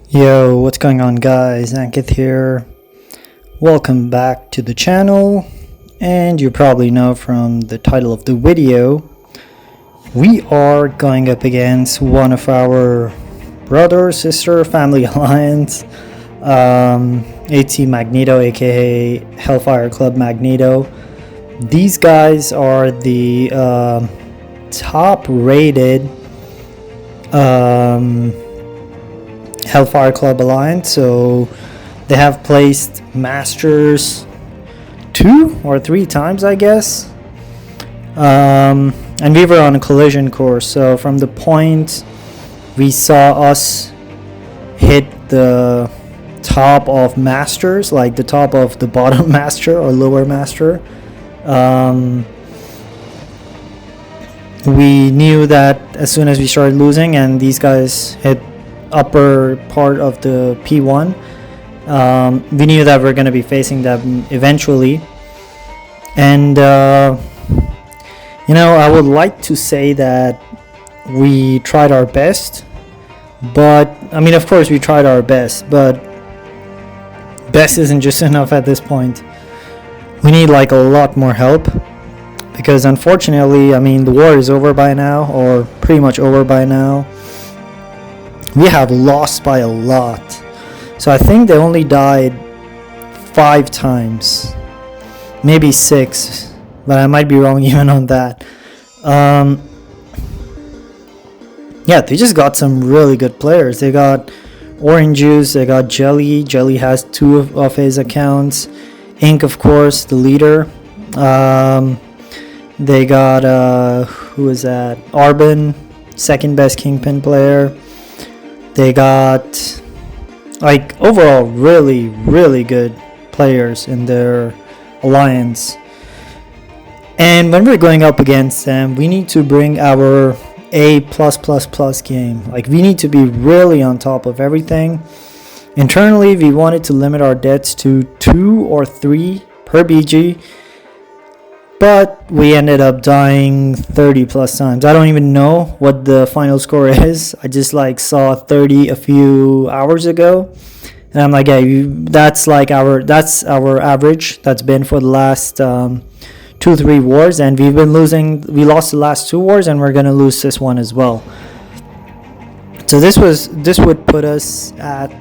Yo, what's going on guys? Ankit here. Welcome back to the channel. And you probably know from the title of the video, we are going up against one of our brother, sister, family alliance, AT Magneto, aka Hellfire Club Magneto. These guys are the top rated Hellfire Club Alliance, so they have placed Masters 2 or 3 times, I guess. And we were on a collision course, so from the point we saw us hit the top of Masters, like the top of the bottom Master or lower Master, we knew that as soon as we started losing and these guys hit upper part of the P1, we knew that we're going to be facing them eventually. And I would like to say that we tried our best, but of course we tried our best, but best isn't just enough at this point. We need like a lot more help, because unfortunately, the war is over by now, or pretty much over by now. We have lost by a lot. So I think they only died 5 times, maybe 6, but I might be wrong even on that. They just got some really good players. They got Orange Juice, they got Jelly. Jelly has 2 of his accounts. Ink, of course, the leader. They got who is that? Arbin, second best Kingpin player. They got overall really good players in their alliance. And when we're going up against them, we need to bring our A+++ game. We need to be really on top of everything. Internally, we wanted to limit our deaths to 2 or 3 per BG. But we ended up dying 30 plus times. I don't even know what the final score is. I just saw 30 a few hours ago, and I'm like, hey, that's our average. That's been for the last 2-3 wars, and we've been losing. We lost the last 2 wars, and we're gonna lose this one as well. So this would put us at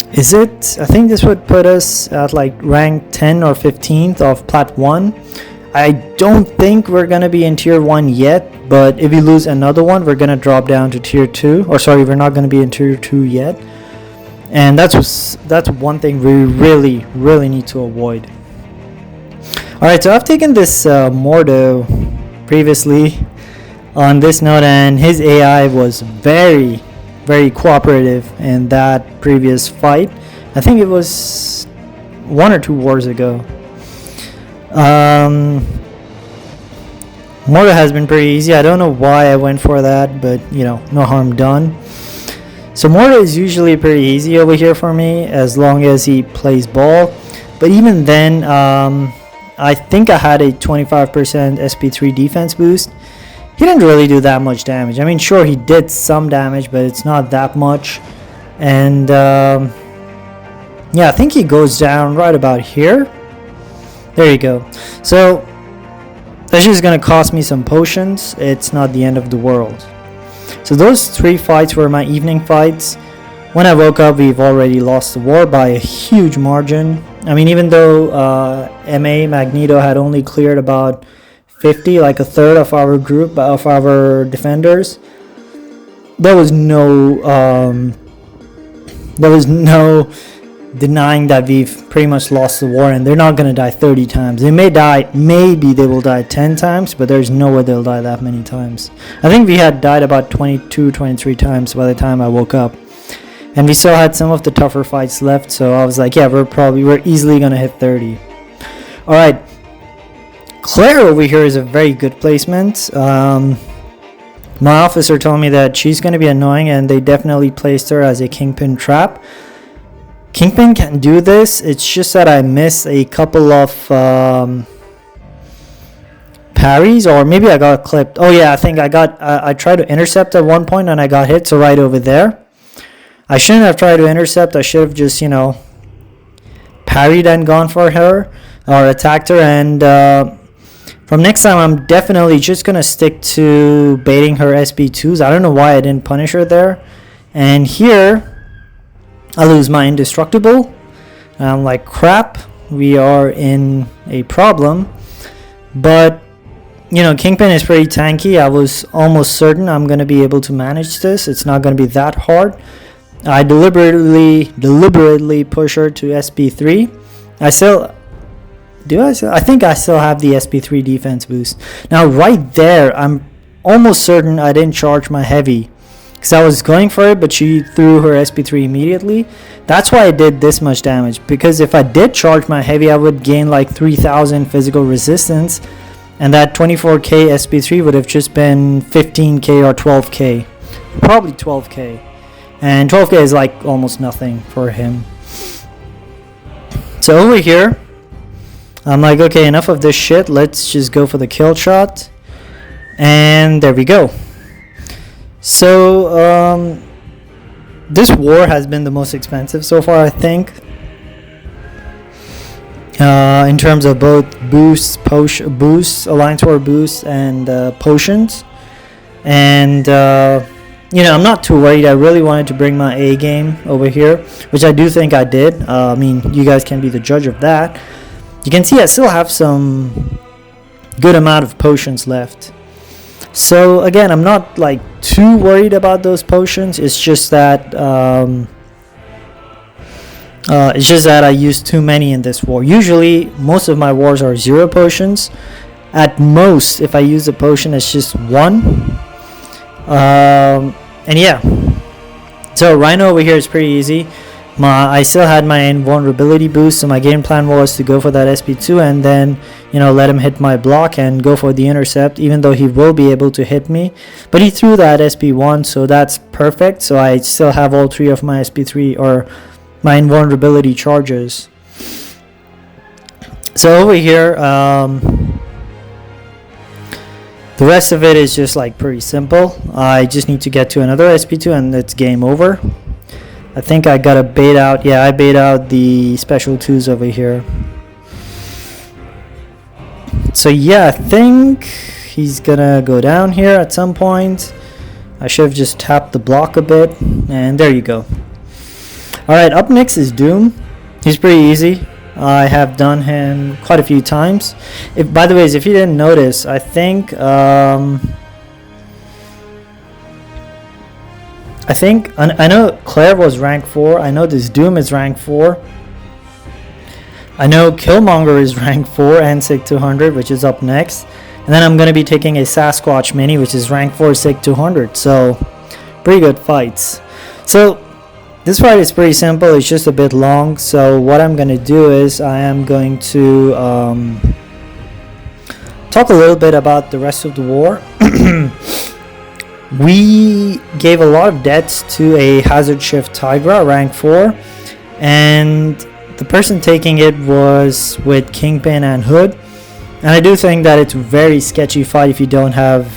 I think this would put us at rank 10 or 15th of Plat 1. I don't think we're going to be in Tier 1 yet, but if we lose another one, we're going to drop down to Tier 2. Or sorry, we're not going to be in Tier 2 yet. And that's one thing we really need to avoid. Alright, so I've taken this Mordo previously on this node, and his AI was very cooperative in that previous fight. I think it was 1 or 2 wars ago. Mordo has been pretty easy. I don't know why I went for that, but no harm done. So Mordo is usually pretty easy over here for me as long as he plays ball. But even then, I think I had a 25% SP3 defense boost. He didn't really do that much damage. Sure, he did some damage, but it's not that much. And I think he goes down right about here. There you go. So that's just gonna cost me some potions. It's not the end of the world. So those 3 fights were my evening fights. When I woke up, we've already lost the war by a huge margin. Even though Magneto had only cleared about 50, like a third of our group, of our defenders, there was no denying that we've pretty much lost the war, and they're not going to die 30 times. They may die, maybe they will die 10 times, but there's no way they'll die that many times. I think we had died about 22, 23 times by the time I woke up, and we still had some of the tougher fights left, so I was like, yeah, we're easily going to hit 30. Alright, Claire over here is a very good placement. My officer told me that she's going to be annoying, and they definitely placed her as a Kingpin trap. Kingpin can do this. It's just that I missed a couple of parries, or maybe I got clipped. Oh yeah, I think I tried to intercept at one point and I got hit, so right over there. I shouldn't have tried to intercept. I should have just, parried and gone for her, or attacked her. And from next time, I'm definitely just going to stick to baiting her SB2s. I don't know why I didn't punish her there. And here, I lose my indestructible. And I'm like, crap, we are in a problem. But, Kingpin is pretty tanky. I was almost certain I'm going to be able to manage this. It's not going to be that hard. I deliberately push her to SB3. I think I still have the SB3 defense boost. Now right there, I'm almost certain I didn't charge my heavy, because I was going for it, but she threw her SB3 immediately. That's why I did this much damage, because if I did charge my heavy, I would gain like 3,000 physical resistance, and that 24k SB3 would have just been 15k or 12k. Probably 12k. And 12k is like almost nothing for him. So over here, I'm like, okay, enough of this shit. Let's just go for the kill shot. And there we go. So, this war has been the most expensive so far, I think. In terms of both boosts, Alliance War boosts, and potions. And, I'm not too worried. I really wanted to bring my A game over here, which I do think I did. You guys can be the judge of that. You can see I still have some good amount of potions left. So again, I'm not like too worried about those potions. It's just that I use too many in this war. Usually, most of my wars are 0 potions. At most, if I use a potion, it's just 1. And yeah, so Rhino over here is pretty easy. I still had my invulnerability boost, so my game plan was to go for that SP2 and then, let him hit my block and go for the intercept, even though he will be able to hit me. But he threw that SP1, so that's perfect. So I still have all 3 of my SP3 or my invulnerability charges. So over here, the rest of it is just like pretty simple. I just need to get to another SP2 and it's game over. I think I gotta bait out. Yeah, I bait out the special 2s over here. So yeah, I think he's gonna go down here at some point. I should have just tapped the block a bit, and there you go. Alright, up next is Doom. He's pretty easy. I have done him quite a few times. By the way, if you didn't notice, I think I know Claire was rank 4. I know this Doom is rank 4. I know Killmonger is rank 4 and Sig 200, which is up next. And then I'm going to be taking a Sasquatch mini, which is rank 4 Sig 200. So, pretty good fights. So, this fight is pretty simple. It's just a bit long. So, what I'm going to do is I am going to talk a little bit about the rest of the war. We gave a lot of deaths to a Hazard Shift Tigra, rank 4. And the person taking it was with Kingpin and Hood. And I do think that it's a very sketchy fight if you don't have,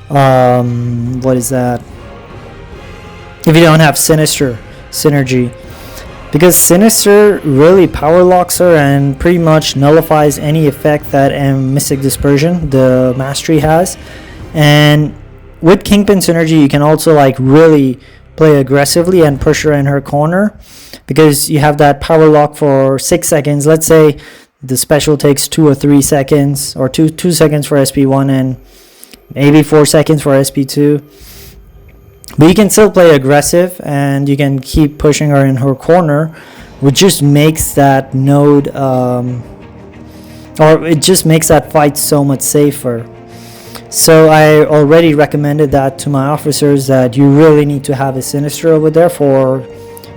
what is that? If you don't have Sinister synergy. Because Sinister really power locks her and pretty much nullifies any effect that Mystic Dispersion, the mastery, has. And with Kingpin synergy, you can also like really play aggressively and push her in her corner. Because you have that power lock for 6 seconds. Let's say the special takes 2 or 3 seconds, or 2 seconds for SP1 and maybe 4 seconds for SP2. But you can still play aggressive and you can keep pushing her in her corner, which just makes that node, or it just makes that fight so much safer. So I already recommended that to my officers, that you really need to have a Sinister over there for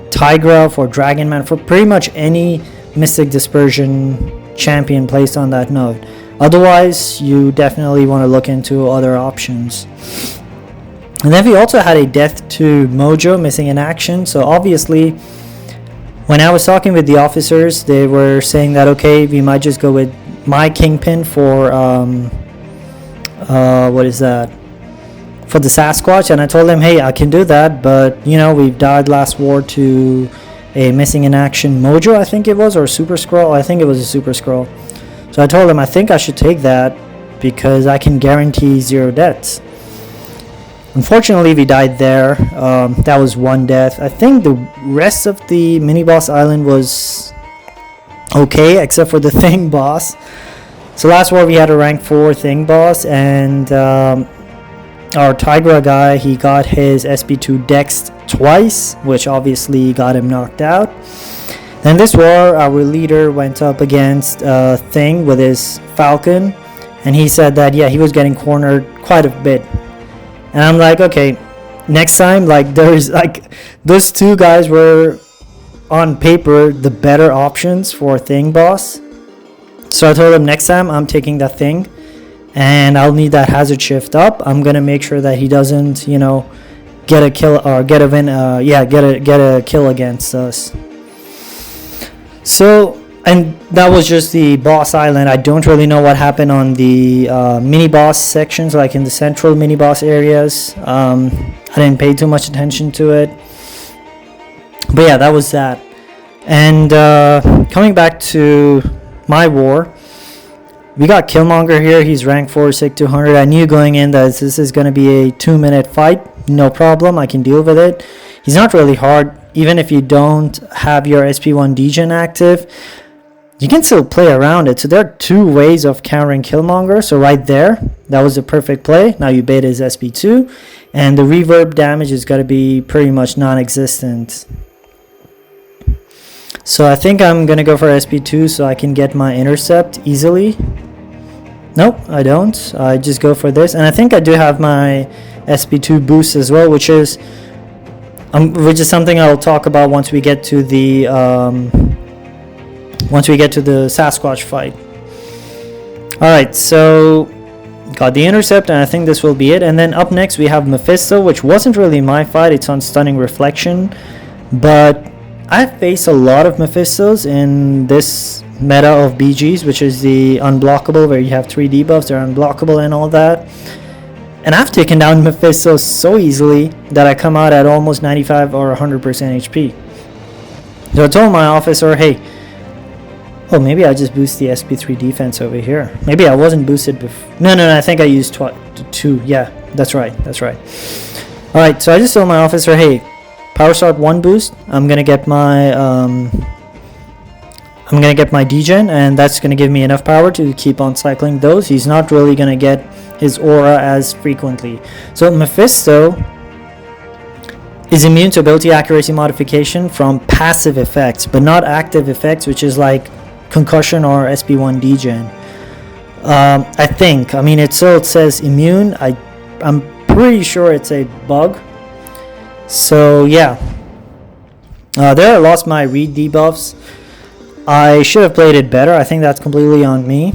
Tigra, for Dragon Man, for pretty much any Mystic Dispersion champion placed on that node. Otherwise, you definitely want to look into other options. And then we also had a death to Mojo, missing in action. So obviously, when I was talking with the officers, they were saying that, okay, we might just go with my Kingpin for what is that? For the Sasquatch, and I told him, hey, I can do that, but you know, we've died last war to a missing in action Mojo, I think it was, or Super Skrull. I think it was a Super Skrull. So I told him I think I should take that because I can guarantee 0 deaths. Unfortunately, we died there. That was 1 death. I think the rest of the mini boss island was okay, except for the Thing boss. So last war we had a rank 4 Thing boss, and our Tigra guy, he got his SP2 Dex twice, which obviously got him knocked out. Then this war, our leader went up against Thing with his Falcon, and he said that, yeah, he was getting cornered quite a bit. And I'm like, okay, next time, like, there's, like, those 2 guys were, on paper, the better options for Thing boss. So I told him next time I'm taking that Thing, and I'll need that hazard shift up. I'm gonna make sure that he doesn't, you know, get a kill or get a win. Get a kill against us. So, and that was just the boss island. I don't really know what happened on the mini boss sections, like in the central mini boss areas. I didn't pay too much attention to it. But yeah, that was that. And coming back to my war, we got Killmonger here. He's rank 4, Sig 200. I knew going in that this is going to be a 2-minute fight. No problem. I can deal with it. He's not really hard. Even if you don't have your SP1 degen active, you can still play around it. So there are 2 ways of countering Killmonger. So right there, that was a perfect play. Now you bait his SP2. And the reverb damage is going to be pretty much non-existent. So I think I'm going to go for SP2 so I can get my Intercept easily. Nope, I don't. I just go for this. And I think I do have my SP2 boost as well, which is something I'll talk about once we get to the Sasquatch fight. Alright, so got the Intercept, and I think this will be it. And then up next we have Mephisto, which wasn't really my fight. It's on Stunning Reflection. But I've faced a lot of Mephistos in this meta of BGs, which is the unblockable, where you have 3 debuffs, they're unblockable and all that. And I've taken down Mephisto so easily that I come out at almost 95 or 100% HP. So I told my officer, hey, oh, maybe I just boost the SP3 defense over here. Maybe I wasn't boosted before. No, I think I used 2. Yeah, that's right. Alright, so I just told my officer, hey, Power Start 1 boost, I'm gonna get my degen, and that's gonna give me enough power to keep on cycling those. He's not really gonna get his aura as frequently. So Mephisto is immune to ability accuracy modification from passive effects, but not active effects, which is like concussion or SP1 degen. I think. I mean, it says immune. I'm pretty sure it's a bug. So yeah, there I lost my read debuffs. I should have played it better. I think that's completely on me.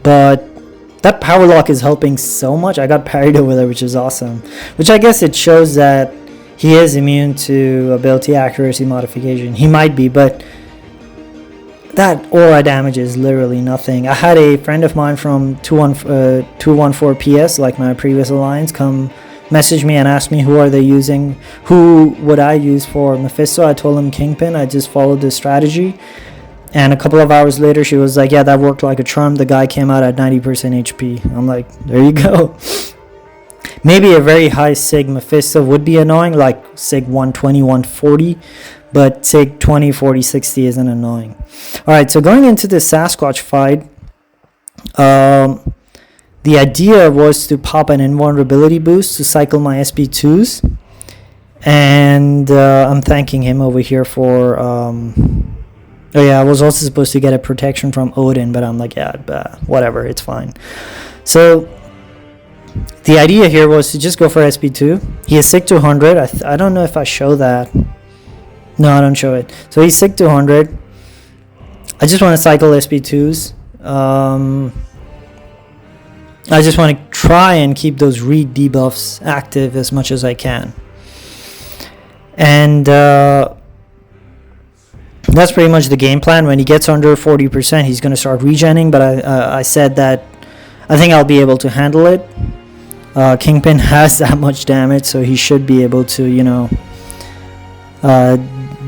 But that power lock is helping so much. I got parried over there, which is awesome. Which I guess it shows that he is immune to ability accuracy modification. He might be, but that aura damage is literally nothing. I had a friend of mine from 214 PS, like my previous alliance, come message me and ask me who would I use for Mephisto. I told him Kingpin. I just followed this strategy, and a couple of hours later she was like, yeah, that worked like a charm. The guy came out at 90% HP. I'm like, there you go. Maybe a very high Sig Mephisto would be annoying, like Sig 120, 140, but Sig 20, 40, 60 isn't annoying. Alright, so going into the Sasquatch fight, the idea was to pop an invulnerability boost to cycle my SP2s. And I'm thanking him over here for... oh yeah, I was also supposed to get a protection from Odin, but I'm like, yeah, whatever, it's fine. So the idea here was to just go for SP2. He is Sig 200. I don't know if I show that. No, I don't show it. So he's Sig 200. I just want to cycle SP2s. I just want to try and keep those read debuffs active as much as I can. And that's pretty much the game plan. When he gets under 40%, he's going to start regenning. But I said that I think I'll be able to handle it. Kingpin has that much damage, so he should be able to, you know,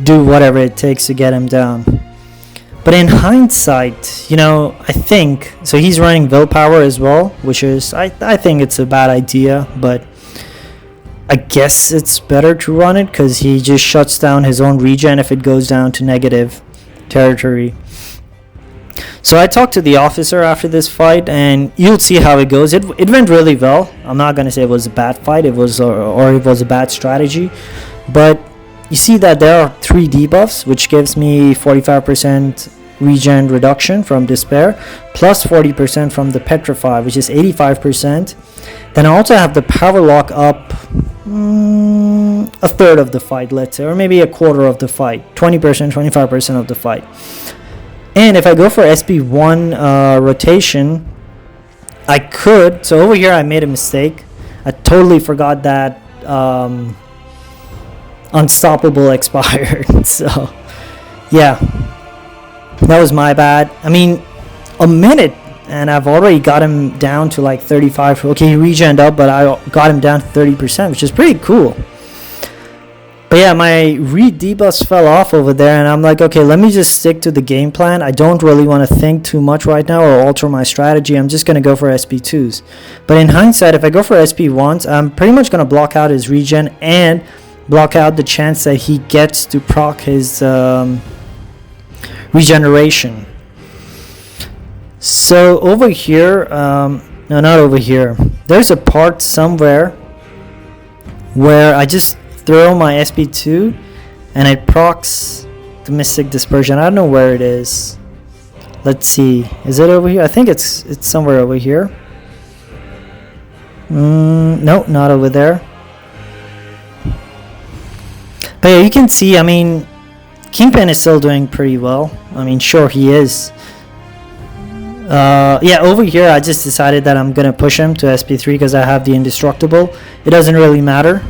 do whatever it takes to get him down. But in hindsight, you know, I think, so he's running willpower as well, which is, I think it's a bad idea, but I guess it's better to run it because he just shuts down his own regen if it goes down to negative territory. So I talked to the officer after this fight, and you'll see how it goes. It went really well. I'm not going to say it was a bad fight, it was or it was a bad strategy, but you see that there are 3 debuffs, which gives me 45% regen reduction from Despair, plus 40% from the Petrify, which is 85%. Then I also have the Power Lock up a third of the fight, let's say, or maybe a quarter of the fight, 20%, 25% of the fight. And if I go for SB1 rotation, I could, so over here I made a mistake. I totally forgot that Unstoppable expired. So yeah, that was my bad. I mean, a minute and I've already got him down to like 35. Okay, he regened up, but I got him down to 30%, which is pretty cool. But yeah, my read debuffs fell off over there, and I'm like, okay, let me just stick to the game plan. I don't really want to think too much right now or alter my strategy. I'm just going to go for SP2s. But in hindsight, if I go for SP1s, I'm pretty much going to block out his regen and block out the chance that he gets to proc his regeneration. So over here, no, not over here. There's a part somewhere where I just throw my SP2 and it procs the Mystic Dispersion. I don't know where it is. Let's see. Is it over here? I think it's somewhere over here. No, not over there. But yeah, you can see, I mean, Kingpin is still doing pretty well. I mean, sure, he is. Yeah, over here I just decided that I'm gonna push him to SP3 because I have the Indestructible. It doesn't really matter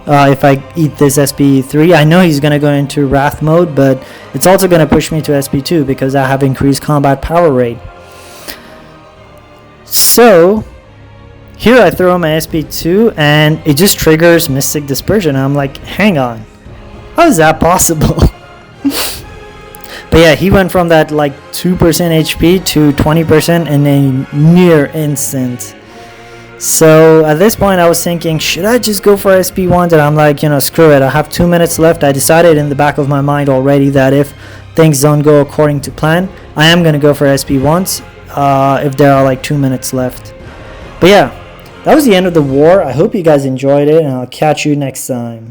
if I eat this SP3. I know he's gonna go into Wrath mode, but it's also gonna push me to SP2 because I have increased combat power rate. So here I throw my SP2 and it just triggers Mystic Dispersion. I'm like, hang on, how is that possible? But yeah, he went from that like 2% HP to 20% in a near instant. So at this point I was thinking, should I just go for SP1? And I'm like, you know, screw it, I have 2 minutes left. I decided in the back of my mind already that if things don't go according to plan, I am going to go for SP1s if there are like 2 minutes left. But yeah, that was the end of the war. I hope you guys enjoyed it, and I'll catch you next time.